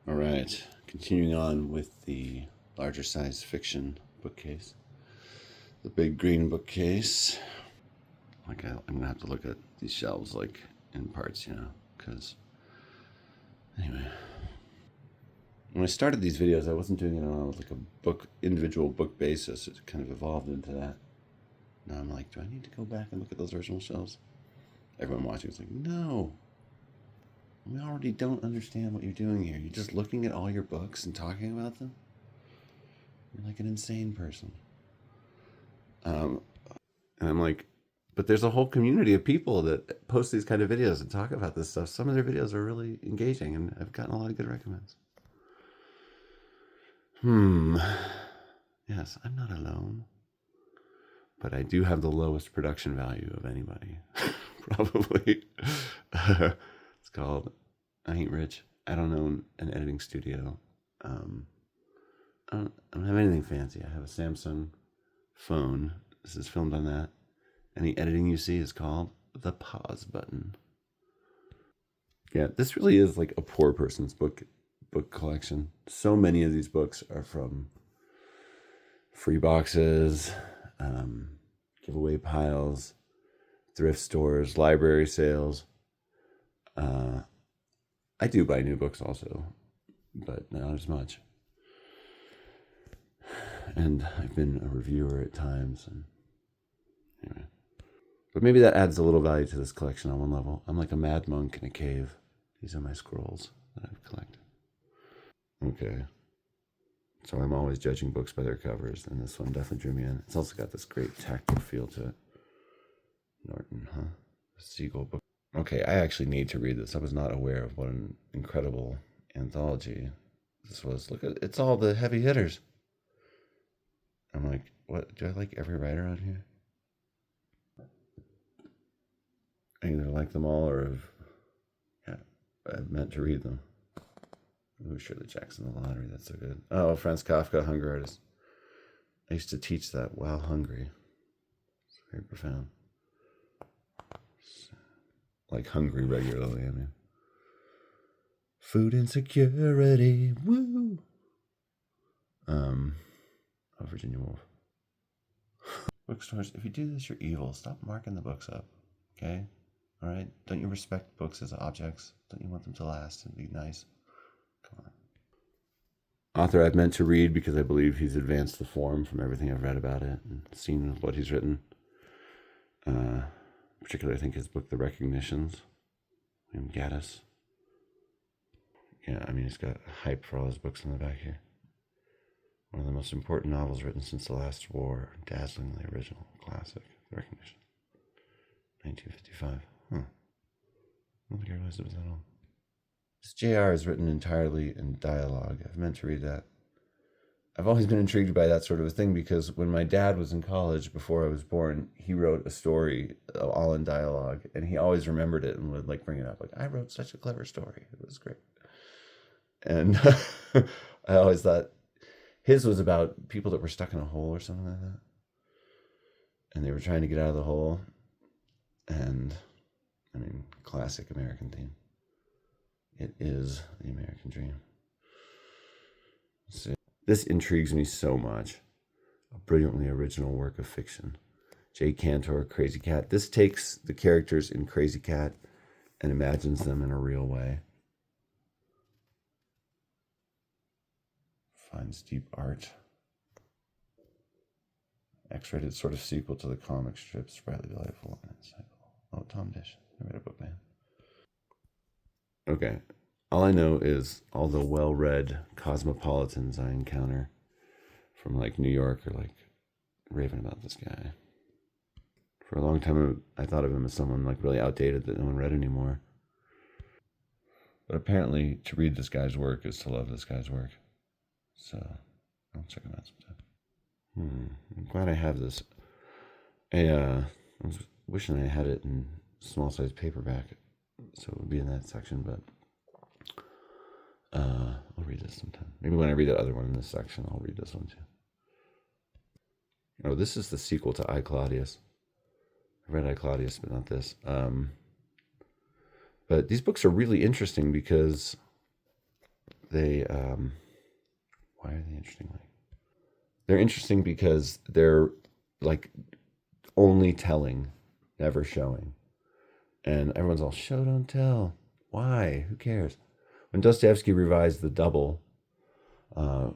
All right, continuing on with the larger size fiction bookcase. The big green bookcase. I'm gonna have to look at these shelves like in parts, because anyway. When I started these videos, I wasn't doing it on like a individual book basis. It kind of evolved into that. Now I'm like, do I need to go back and look at those original shelves? Everyone watching is like, no. We already don't understand what you're doing here. You're just looking at all your books and talking about them? You're like an insane person. And I'm like, but there's a whole community of people that post these kind of videos and talk about this stuff. Some of their videos are really engaging, and I've gotten a lot of good recommends. Yes, I'm not alone. But I do have the lowest production value of anybody. Probably. It's called I Ain't Rich. I don't own an editing studio. I don't have anything fancy. I have a Samsung phone. This is filmed on that. And the editing you see is called the pause button. Yeah, this really is like a poor person's book collection. So many of these books are from free boxes, giveaway piles, thrift stores, library sales. I do buy new books also, but not as much. And I've been a reviewer at times. And anyway. But maybe that adds a little value to this collection on one level. I'm like a mad monk in a cave. These are my scrolls that I've collected. Okay. So I'm always judging books by their covers, and this one definitely drew me in. It's also got this great tactile feel to it. Norton, huh? Seagull book. Okay, I actually need to read this. I was not aware of what an incredible anthology this was. Look at it's all the heavy hitters. I'm like, what? Do I like every writer on here? I either like them all or I've meant to read them. Ooh, Shirley Jackson, The Lottery. That's so good. Oh, Franz Kafka, Hunger Artist. I used to teach that while hungry. It's very profound. Like hungry regularly, I mean. Food insecurity. Woo! Virginia Woolf. Bookstores, if you do this, you're evil. Stop marking the books up, okay? All right? Don't you respect books as objects? Don't you want them to last and be nice? Come on. Author I've meant to read because I believe he's advanced the form from everything I've read about it and seen what he's written. Particularly, I think his book, The Recognitions, Gaddis. Yeah, I mean, he's got hype for all his books in the back here. One of the most important novels written since the last war. Dazzlingly original. Classic. The Recognition. 1955. Huh. I don't think I realized it was that old. This JR is written entirely in dialogue. I've meant to read that. I've always been intrigued by that sort of a thing because when my dad was in college before I was born, he wrote a story all in dialogue, and he always remembered it and would like bring it up. Like, I wrote such a clever story. It was great. And I always thought his was about people that were stuck in a hole or something like that. And they were trying to get out of the hole. And, I mean, classic American theme. It is the American dream. So, this intrigues me so much. A brilliantly original work of fiction. J. Cantor, Crazy Cat. This takes the characters in Crazy Cat and imagines them in a real way. Finds deep art. X-rated sort of sequel to the comic strip, sprightly, delightful, and insightful. Oh, Tom Dish. I read a book by him. Okay. All I know is all the well-read cosmopolitans I encounter from like New York are like raving about this guy. For a long time, I thought of him as someone like really outdated that no one read anymore. But apparently, to read this guy's work is to love this guy's work. So, I'll check him out sometime. I'm glad I have this. I was wishing I had it in small size paperback, so it would be in that section, but I'll read this sometime. Maybe when I read that other one in this section, I'll read this one too. Oh, this is the sequel to I, Claudius. I read I, Claudius, but not this. But these books are really interesting because they, why are they interesting? Like, they're interesting because they're like only telling, never showing. And everyone's all, show, don't tell. Why? Who cares? When Dostoevsky revised the double,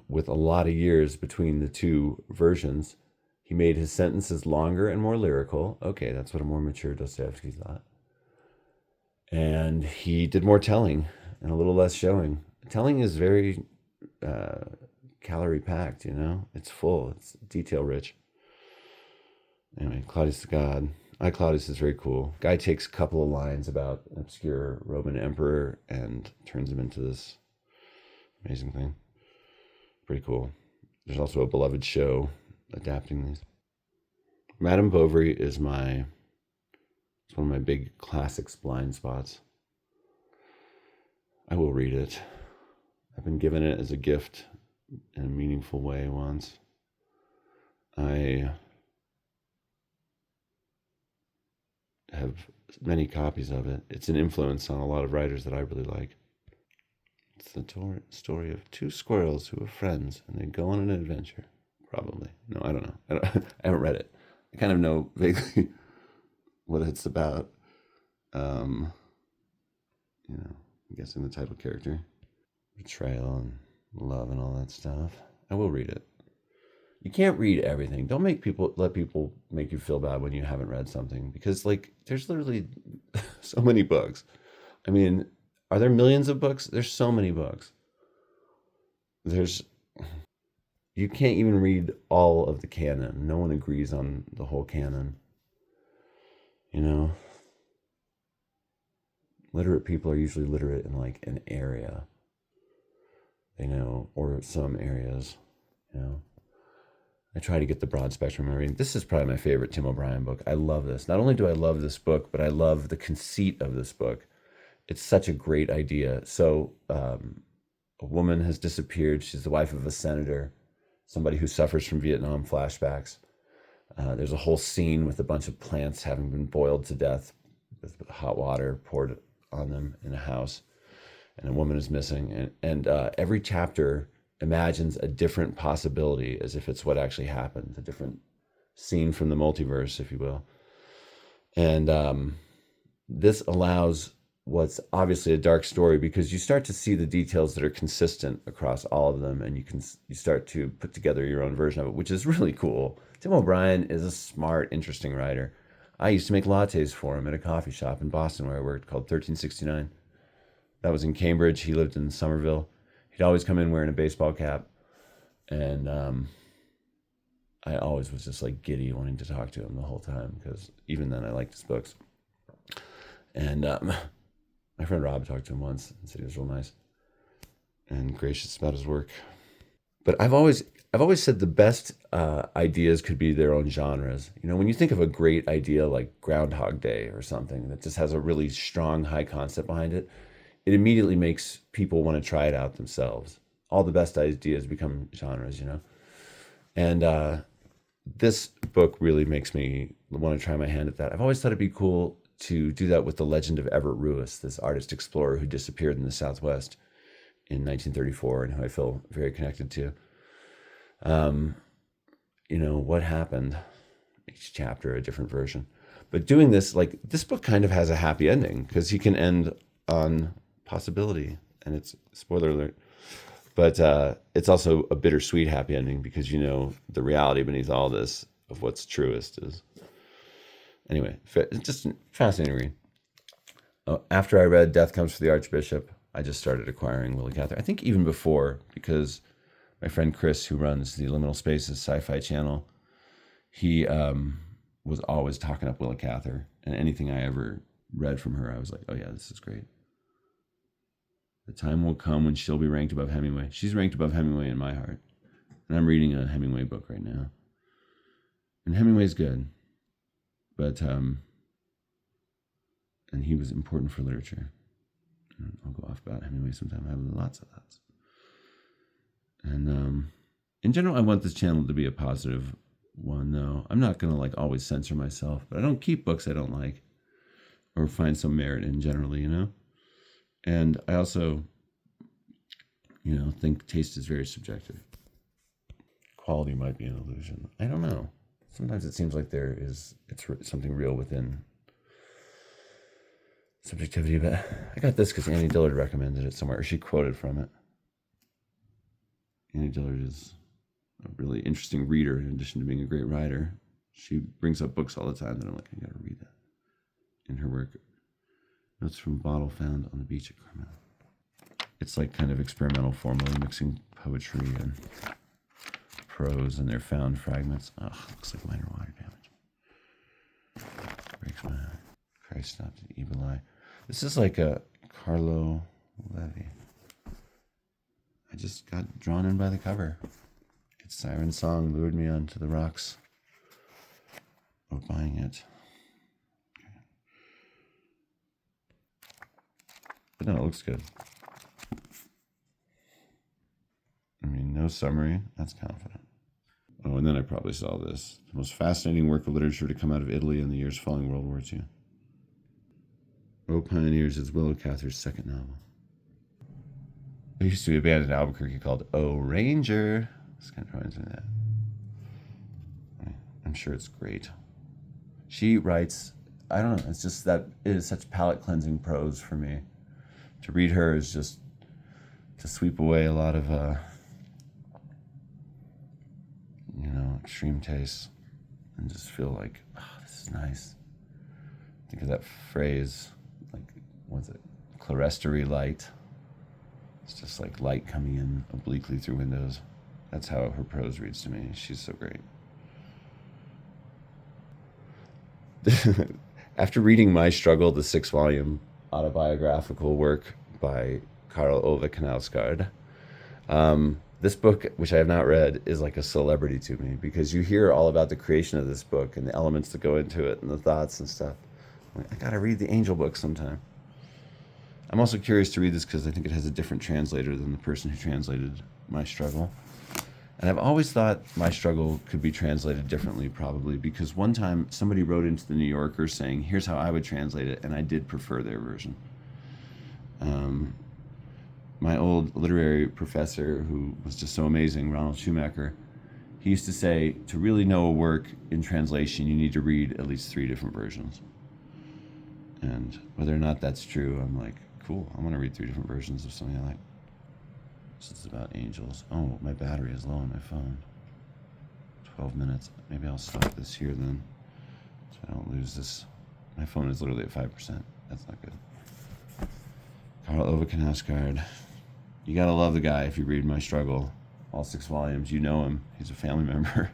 with a lot of years between the two versions, he made his sentences longer and more lyrical. Okay, that's what a more mature Dostoevsky thought. And he did more telling and a little less showing. Telling is very calorie packed, It's full, it's detail rich. Anyway, Claudius the God. Claudius is very cool. Guy takes a couple of lines about an obscure Roman emperor and turns him into this amazing thing. Pretty cool. There's also a beloved show adapting these. Madame Bovary is one of my big classics blind spots. I will read it. I've been given it as a gift in a meaningful way once. I have many copies of it. It's an influence on a lot of writers that I really like. It's the story of two squirrels who are friends and they go on an adventure. Probably. No, I don't know. I haven't read it. I kind of know vaguely what it's about. I'm guessing the title character. Betrayal and love and all that stuff. I will read it. You can't read everything. Don't let people make you feel bad when you haven't read something, because there's literally so many books. I mean, are there millions of books? There's so many books. You can't even read all of the canon. No one agrees on the whole canon. Literate people are usually literate in an area. Or some areas, I try to get the broad spectrum of reading. This is probably my favorite Tim O'Brien book. I love this. Not only do I love this book, but I love the conceit of this book. It's such a great idea. So a woman has disappeared. She's the wife of a senator, somebody who suffers from Vietnam flashbacks. There's a whole scene with a bunch of plants having been boiled to death with hot water poured on them in a house. And a woman is missing. And every chapter imagines a different possibility, as if it's what actually happened, a different scene from the multiverse, if you will. And this allows what's obviously a dark story, because you start to see the details that are consistent across all of them, and you start to put together your own version of it, which is really cool. Tim O'Brien is a smart, interesting writer. I used to make lattes for him at a coffee shop in Boston where I worked, called 1369. That was in Cambridge. He lived in Somerville. He'd always come in wearing a baseball cap. And I always was just giddy wanting to talk to him the whole time, because even then I liked his books. And my friend Rob talked to him once and said he was real nice and gracious about his work. But I've always said the best ideas could be their own genres. When you think of a great idea like Groundhog Day or something that just has a really strong, high concept behind it, it immediately makes people want to try it out themselves. All the best ideas become genres, And this book really makes me want to try my hand at that. I've always thought it'd be cool to do that with the legend of Everett Ruis, this artist explorer who disappeared in the Southwest in 1934 and who I feel very connected to. What happened? Each chapter, a different version. But doing this, this book kind of has a happy ending, because he can end on possibility, and it's spoiler alert, but it's also a bittersweet happy ending, because the reality beneath all this of what's truest is. Anyway, it's just fascinating to read. After I read Death Comes for the Archbishop, I just started acquiring Willa Cather. I think even before, because my friend Chris, who runs the Liminal Spaces sci-fi channel, he was always talking up Willa Cather, and anything I ever read from her, I was like, oh yeah, this is great. The time will come when she'll be ranked above Hemingway. She's ranked above Hemingway in my heart. And I'm reading a Hemingway book right now. And Hemingway's good. But, and he was important for literature. And I'll go off about Hemingway sometime. I have lots of thoughts. And in general, I want this channel to be a positive one, though. I'm not going to always censor myself. But I don't keep books I don't like or find some merit in generally, And I also, think taste is very subjective. Quality might be an illusion. I don't know. Sometimes it seems like it's something real within subjectivity, but I got this because Annie Dillard recommended it somewhere, or she quoted from it. Annie Dillard is a really interesting reader in addition to being a great writer. She brings up books all the time that I'm like, I gotta read that. In her work, Notes from a Bottle Found on the Beach at Carmel. It's like kind of experimental formally mixing poetry and prose and their found fragments. Ugh, looks like minor water damage. Breaks my heart. Christ stopped an evil eye. This is like a Carlo Levi. I just got drawn in by the cover. Its siren song lured me onto the rocks of buying it. Okay. But no, it looks good. I mean, no summary. That's confident. Oh, and then I probably saw this. The most fascinating work of literature to come out of Italy in the years following World War II. O Pioneers is Willa Cather's second novel. There used to be a band in Albuquerque called O Ranger. This kind of reminds me of that. I'm sure it's great. She writes, I don't know, it's just that it is such palate cleansing prose for me. To read her is just to sweep away a lot of, extreme tastes and just feel like, oh, this is nice. Think of that phrase, like, what's it? Clerestory light. It's just like light coming in obliquely through windows. That's how her prose reads to me. She's so great. After reading My Struggle, the 6-volume autobiographical work by Karl Ove Knausgaard, this book, which I have not read, is like a celebrity to me because you hear all about the creation of this book and the elements that go into it and the thoughts and stuff. I'm like, I gotta read the Angel book sometime. I'm also curious to read this because I think it has a different translator than the person who translated My Struggle. And I've always thought My Struggle could be translated differently, probably, because one time somebody wrote into the New Yorker saying, here's how I would translate it, and I did prefer their version. My old literary professor, who was just so amazing, Ronald Schumacher, he used to say, to really know a work in translation, you need to read at least 3 different versions. And whether or not that's true, I'm like, cool, I'm going to read 3 different versions of something I like. This is about angels. Oh, my battery is low on my phone. 12 minutes. Maybe I'll stop this here then, so I don't lose this. My phone is literally at 5%. That's not good. Karl Ove Knausgaard. You gotta love the guy if you read My Struggle. All 6 volumes. You know him. He's a family member.